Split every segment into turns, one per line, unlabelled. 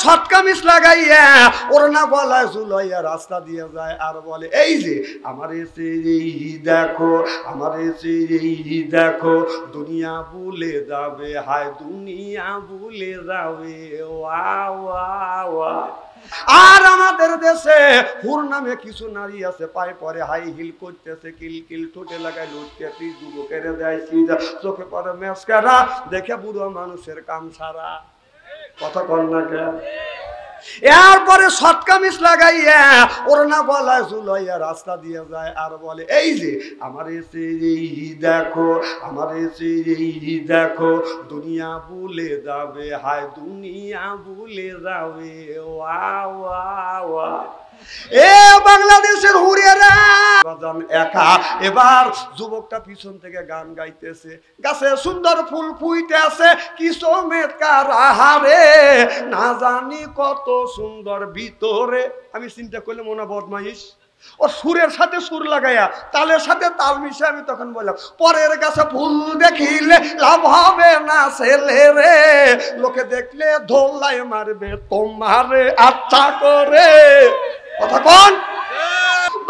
Short kameez লাগাইয়া ওড়না গলায় ঝুলাইয়া রাস্তা দিয়ে যায় আর বলে এই যে আমার এসে দেখো, আমার এসে দেখো, দুনিয়া ভুলে যাবে, হায় দুনিয়া ভুলে যাবে। ওয়া ওয়া ওয়া। আর আমাদের দেশে হুর নামে কিছু নারী আছে, পায়ে পরে হাই হিল করতেছে, কিলকিল ঠোঁটে লাগায় লুটকে যুবকের দেয় সিজা, চোখে পরে মেসকারা, দেখে বুড়ো মানুষের কাম সারা। কথা কর না কে? এরপরে শর্ট কামিজ লাগাইয়া ওড়না গলায় ঝুলাইয়া রাস্তা দিয়ে যায় আর বলে এই যে আমার এসে দেখো, আমার এসে দেখো, দুনিয়া ভুলে যাবে, হায় দুনিয়া ভুলে যাবে। ওয়া ওয়া ওয়া। এ বাংলাদেশের হুরিয়ারা বাজান একা। এবার যুবকটা পিছন থেকে গান গাইতেছে, গাছে সুন্দর ফুল ফুইতে আছে, কি চমৎকার আহারে, না জানি কত সুন্দর ভিতরে। আমি চিন্তা করলে মনে বদমাইশ, ও সুরের সাথে সুর লাগাইয়া তালের সাথে তাল মিশে আমি তখন বললাম পরের কাছে ফুল দেখিলে লাভ হবে না ছেলে রে, লোকে দেখলে ধোলাই মারবে তোমারে আচ্ছা করে। কথা কোন?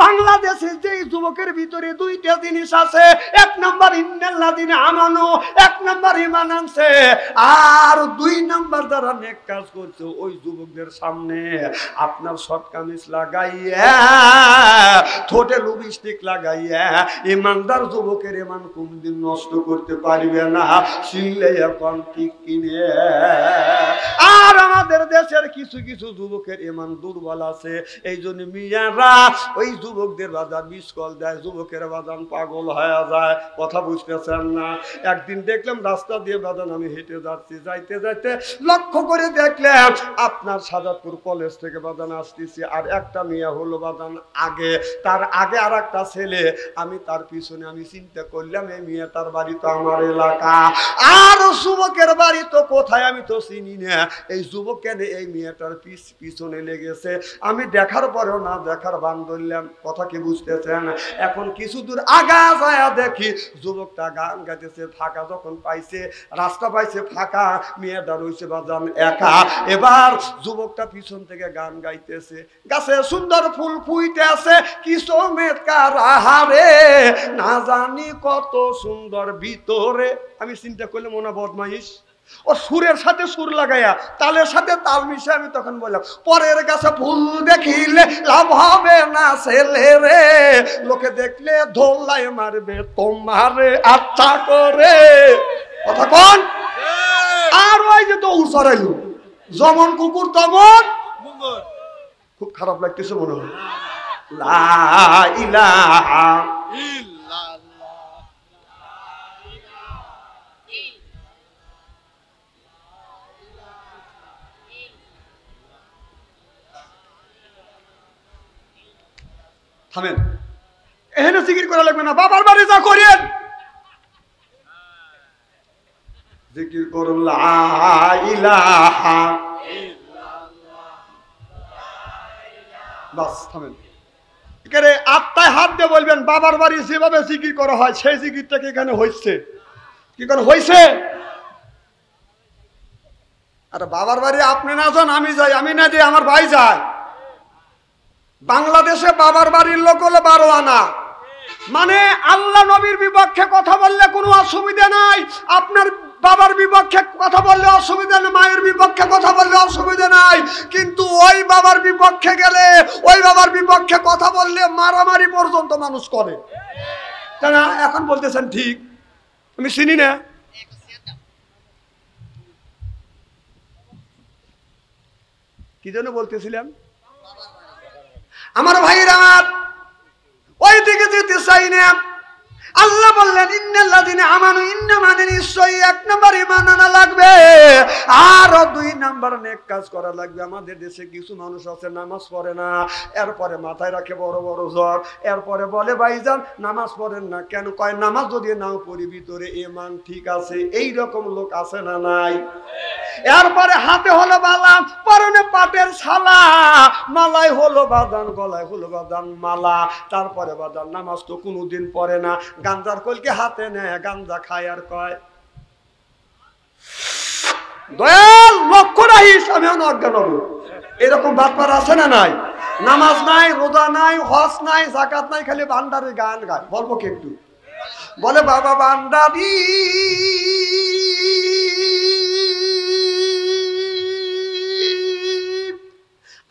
বাংলাদেশের যে যুবকের ভিতরে দুইটা জিনিস আছে, এক নাম্বার ইন্নাল্লাযিনা আমানু, এক নাম্বার ঈমান আনছে, আর দুই নাম্বার যারা নেক কাজ করছে ওই যুবকদের সামনে আপনার শর্ট কামিজ লাগাইয়া ঠোঁটে লিপস্টিক লাগাইয়া ইমানদার যুবকের ঈমান কোনদিন নষ্ট করতে পারবে না। শিলে এখন ঠিক কিনে। আর আমাদের দেশের কিছু কিছু যুবকের ঈমান দুর্বল আছে, এই জন্য মিয়ারা ওই যুবকদের বাজার মিস কল দেয়, যুবকের বাজান পাগল হয়ে যায়। কথা বুঝতেছেন না? একদিন দেখলাম রাস্তা দিয়ে বাজান আমি হেঁটে যাচ্ছি, যাইতে যাইতে লক্ষ্য করে দেখলাম আপনার সাজাদপুর কলেজ থেকে বাজান আসতেছি, আর একটা মেয়ে হলো বাজান আগে, তার আগে আর একটা ছেলে, আমি তার পিছনে। আমি চিন্তা করলাম এই মেয়েটার বাড়ি তো আমার এলাকা, আর যুবকের বাড়ি তো কোথায় আমি তো চিনি না, এই যুবক কেন এই মেয়েটার পিছনে লেগেছে। আমি দেখার পরেও না দেখার বান ধরলাম। কথা কি বুঝতেছেন? এখন কিছু দূর আগা যায় দেখি যুবকটা গান গাইতেছে, ফাঁকা যখন পাইছে, রাস্তা পাইছে ফাঁকা, মেয়েটা রয়েছে বাজান একা। এবার যুবকটা পিছন থেকে গান গাইতেছে, গাছে সুন্দর ফুল ফুইতে আছে, কি চমৎকার আহারে, না জানি কত সুন্দর ভিতরে। আমি চিন্তা করলে মনে বদমাইশ, ও সুরের সাথে সুর লাগাইয়া তালের সাথে তাল মিশে আমি তখন বললাম পরের কাছে ফুল দেখিলে লাভ হবে না ছেলে রে, লোকে দেখলে ধোলাই মারবে তোমারে আচ্ছা করে। কথা কোন? আর ওই যে দৌড় চড়াইলো, যেমন কুকুর তেমন খুব খারাপ লাগতেছে মনে হয়। লা ইলাহা থামেন, এখানে জিকির করা লাগবে না, বাবার বাড়ি যা করেন জিকির করুন লা ইলাহা বাস। থামেন, এখানে আত্মায় হাত দিয়ে বলবেন বাবার বাড়ি যেভাবে জিকির করা হয় সেই জিকিরটাকে এখানে হয়েছে কি করে হয়েছে। আরে বাবার বাড়ি আপনি না যান আমি যাই, আমি না যাই আমার ভাই যায়। বাংলাদেশে বাবার বাড়ির লোক হলো 12 আনা, মানে আল্লাহ নবীর বিপক্ষে কথা বললে কোনো অসুবিধা নাই, আপনার বাবার বিপক্ষে কথা বললে অসুবিধা নেই, মায়ের বিপক্ষে কথা বললে অসুবিধা নাই, কিন্তু ওই বাবার বিপক্ষে গেলে, ওই বাবার বিপক্ষে কথা বললে মারামারি পর্যন্ত মানুষ করে। তাই না? এখন বলতেছেন ঠিক, আমি চিনি না। কি জন্য বলতেছিলাম? আমার ভাইরা আমার ওই দিকে যেতে চাই না। আল্লাহ বললেন ইন্নাল্লাযিনা আমানু, ইন্নামানে নিশ্চয়ই 1 নাম্বার ঈমান আনা লাগবে, আর 2 নাম্বার নেক কাজ করা লাগবে। আমাদের দেশে কিছু মানুষ আছে নামাজ পড়ে না, এরপরে মাথায় রাখে বড় বড় জ্বর, এরপরে বলে ভাইজান নামাজ পড়েন না কেন? কয় নামাজ যদি নাও পড়ি ভিতরে ঈমান ঠিক আছে। এই রকম লোক আছে না নাই? এরপরে হাতে হলো বালা, পরনে পাটের ছালা, মালায় হলো বাদান, গলায় হলো বাদান মালা, তারপরে বাদান নামাজ তো কোনোদিন পড়ে না, গাঞ্জার কলকে হাতে নেয়, গাঞ্জা খায় আর কয় দয়াল লক্ষ্য রাখিস আমি অজ্ঞান হব। এরকম বাটপার আছে না নাই? নামাজ নাই, রোজা নাই, হজ নাই, যাকাত নাই, খালি ভান্ডারে গান গায়। বলবো কি একটু? বলে বাবা ভান্ডারি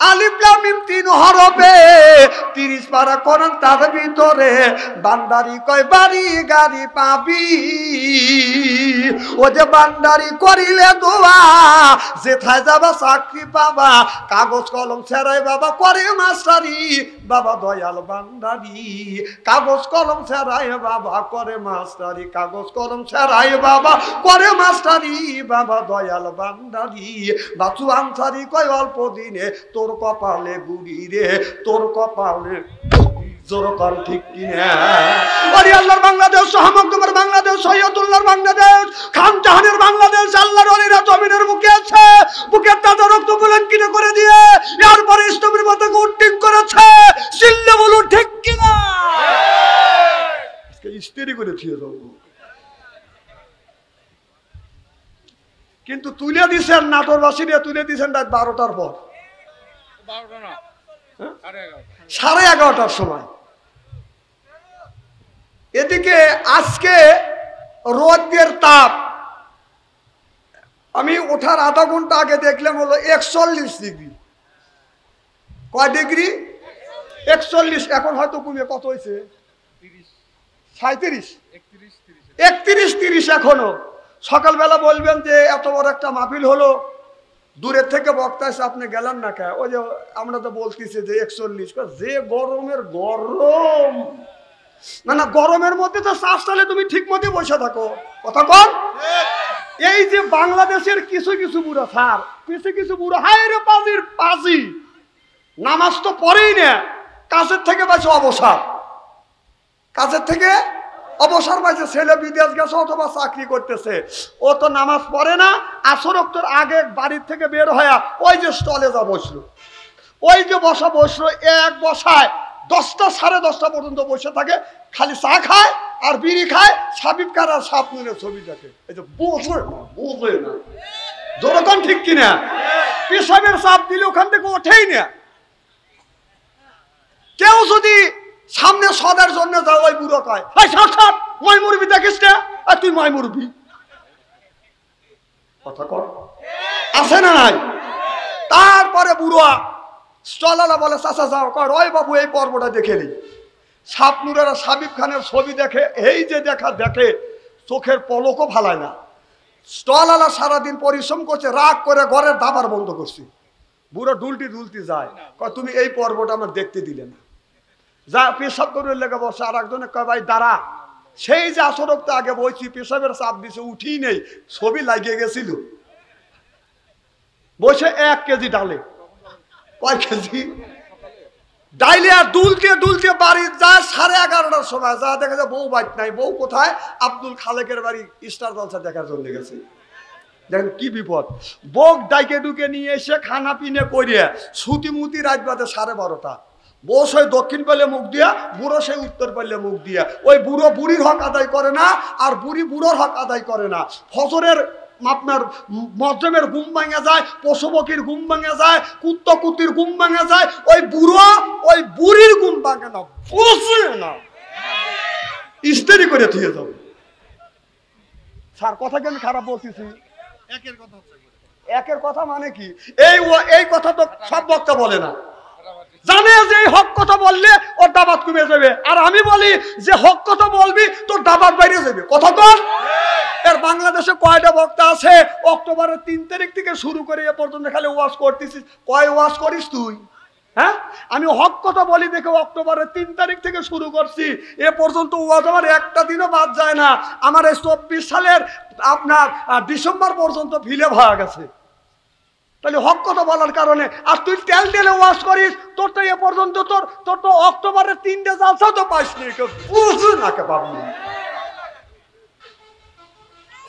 আলিফ লাম মিম তিন হরফে 30 পারা কোরআন তার ভিতরে বান্দারি কয় বাড়ি গাড়ি পাবি। ও যে বান্দারি করিলে দোয়া যেথায় যাবা চাকরি পাবা, কাগজ কলম ছেড়াই বাবা করে মাস্টারি। বাবা দয়াল বান্দারি কাগজ কলম ছেড়াই বাবা করে মাস্টারি, কাগজ কলম ছেড়াই বাবা করে মাস্টারি। বাবা দয়াল বান্দারি বাচু আনসারি কয় অল্প দিনে তোর কপালে গুড়ি রে, তোর কপালে জোরকার ঠিক কিনা। আরে আল্লাহর বাংলাদেশ, শাহমখদুমের বাংলাদেশ, সৈয়দুল্লাহর বাংলাদেশ, খান জাহানের বাংলাদেশ, আল্লাহর ওলিরা জমিনের বুকে আছে। বুকের তাজা রক্ত বুলঙ্কিত করে দিয়ে এরপরে ইসলামের মাথাকে উড্ডিং করেছে। চিল্লে বলুন ঠিক কিনা। আজকে ইস্তেরি করে থিয়ে যাবো, কিন্তু তুলে দিছেন নাটোরবাসী নিয়ে তুলে দিছেন রাত 12টার পর, 11:30টার সময়। এদিকে আজকে রোদের তাপ, আমি ওঠার আধা ঘন্টা আগে দেখলাম হলো 41 ডিগ্রি। কয় ডিগ্রি? 41। এখন হয়তো কমে কত হয়েছে? 37, 31, 30 এখনো। সকালবেলা বলবেন যে এত বড় একটা মাহফিল হলো, দূরের থেকে বক্তা এসে আপনি গেলেন না কে? ওই যে আমরা তো বলতেছি যে 41। যে গরমের গরম, না গরমের মধ্যে তো শ্বাস চালে তুমি ঠিক মতো বসে থাকো। কথা কর। এই যে বাংলাদেশের কিছু কিছু বুড়ো স্যার, কিছু বুড়ো হায় রে পাজির পাজি, নামাজ তো পড়েই না, কাজের থেকে পাইছে অবসর, কাজের থেকে অবসর পাইছে। ছেলে বিদেশ গেছে অথবা চাকরি করতেছে, ও তো নামাজ পড়ে না। আসর ওয়াক্তের আগে বাড়ির থেকে বের হয়ে ওই যে স্টলে যা বসলো, ওই যে বসলো, এক বসায় 10টা 10:30 পর্যন্ত বসে থাকে, খালি চা খায় আর বিড়ি খায়, সাবিব কার আর সাপনুরের ছবি দেখে। এই যে বোঝে না যখন ঠিক কিনা। পেশাবের চাপ দিলে ওখান থেকে ওঠেই না। কেউ যদি সামনে সদার জন্য যাও, ওই বুড়ো কয় মই মুরবি দেখিস না, আর তুই মই মুরবি। কথা কর, আছে না নাই? তারপরে বুড়োয়া স্টলালা বলে চাচা যাও, কয় রয় বাবু এই পর্বটা দেখে নি। সাপনুরের সাবিব খানের ছবি দেখে, এই যে দেখে চোখের পলকও ফালায় না। স্টলালা সারাদিন পরিশ্রম করছে, রাগ করে ঘরের দাবার বন্ধ করছি। বুড়ো ডুলতি যায়, কয় তুমি এই পর্বটা আমার দেখতে দিলে না। যা পেশাব করে লেগে বসে, আর একজনে কয় ভাই দাঁড়া, সেই যে আসরক্ত আগে বইছি, পেশাবের চাপ দিছে, উঠি নেই, ছবি লাগিয়ে গেছিল। বসে 1 কেজি ডালে, কয় কেজি ডাইলে, আর দুলতে বাড়ি যায় 11:30টার সময়। যা দেখা যায় বউ বাইক নাই। বউ কোথায়? আব্দুল খালেকের বাড়ি স্টার জলসা দেখার জন্য গেছে। দেখেন কি বিপদ। বউ ডাইকে ডুকে নিয়ে এসে খানা পিনে করিয়ে ছুটি রাত বাজে 12:30। বউ সেই দক্ষিণ পাল্লে মুখ দিয়া, বুড়ো সেই উত্তর পাল্লে মুখ দিয়া। ওই বুড়ো বুড়ির হক আদায় করে না, আর বুড়ি বুড়োর হক আদায় করে না। ফজরের আপনার মজমের ঘুম ভাঙে যায়, পশু পক্ষীর ঘুম ভাঙে যায়, কুত্তির ঘুম ভাঙে যায়, ওই বুড়ো ওই বুড়ির ঘুম ভাঙে না, বসে না, ইস্তেরি করে থিয়ে যাবে। স্যার কথা কেন খারাপ বলতেছি? একের কথা মানে কি? এই কথা তো সব বক্তা বলে না, জানে যে এই হক কথা বললে ওর দাবাত কমে যাবে। আর আমি বলি যে হক কথা বলবি তোর দাবাত বাইরে যাবে। কথা কর। এর বাংলাদেশে কয়টা বক্তা আছে? অক্টোবরের 3 তারিখ থেকে শুরু করে এ পর্যন্ত খালি ওয়াজ করতেছিস। কয় ওয়াজ করিস তুই? হ্যাঁ, আমি হক কথা বলি দেখে অক্টোবরের 3 তারিখ থেকে শুরু করছি, এ পর্যন্ত ওয়াজ আমার একটা দিনও বাদ যায় না। আমার এই 24 সালের আপনার ডিসেম্বর পর্যন্ত ভিলে হয়ে গেছে। তাহলে হক কথা বলার কারণে। আর তুই তেলে ওয়াজ করিস, তোর তো এ পর্যন্ত তোর তো অক্টোবরের 3টে জালসা তো পাইসনি, কেউ বুঝু না কে পাবনি।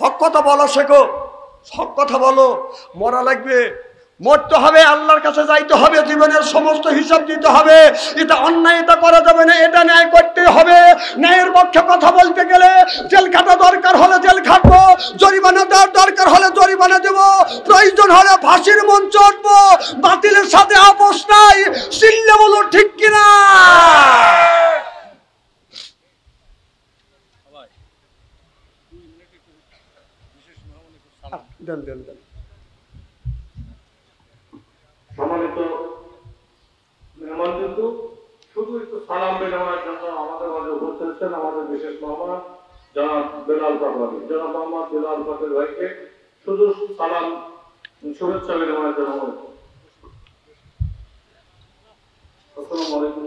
হক কথা বলা শেখো, হক কথা বলো। মরা লাগবে, মরতে হবে, আল্লাহর কাছে যাইতে হবে, জীবনের সমস্ত হিসাব দিতে হবে। এটা অন্যায়, এটা করা যাবে না, এটা ন্যায় করতে হবে। ন্যায়ের পক্ষে কথা বলতে গেলে জেল খাটা দরকার হলে জেল খাটবো, জরিমানা দেওয়ার দরকার হলে জরিমানা দেব, প্রয়োজন হলে ফাঁসির মঞ্চ উঠবো। বাতিলের সাথে আপোষ নাই, চিল্লে বলো ঠিক কিনা?
সম্মানিত মেহমান, কিন্তু শুধু একটু সালাম বিনিময়ের জন্য আমাদের মাঝে উপস্থিত হচ্ছেন আমাদের বিশেষ মেহমান জনাব বেলাল পাটোয়ারি। জনাব মোহাম্মদ বেলাল পাটোয়ারি ভাইকে শুধু সালাম শুভেচ্ছা বিনিময়ের জন্য। আসসালামু আলাইকুম।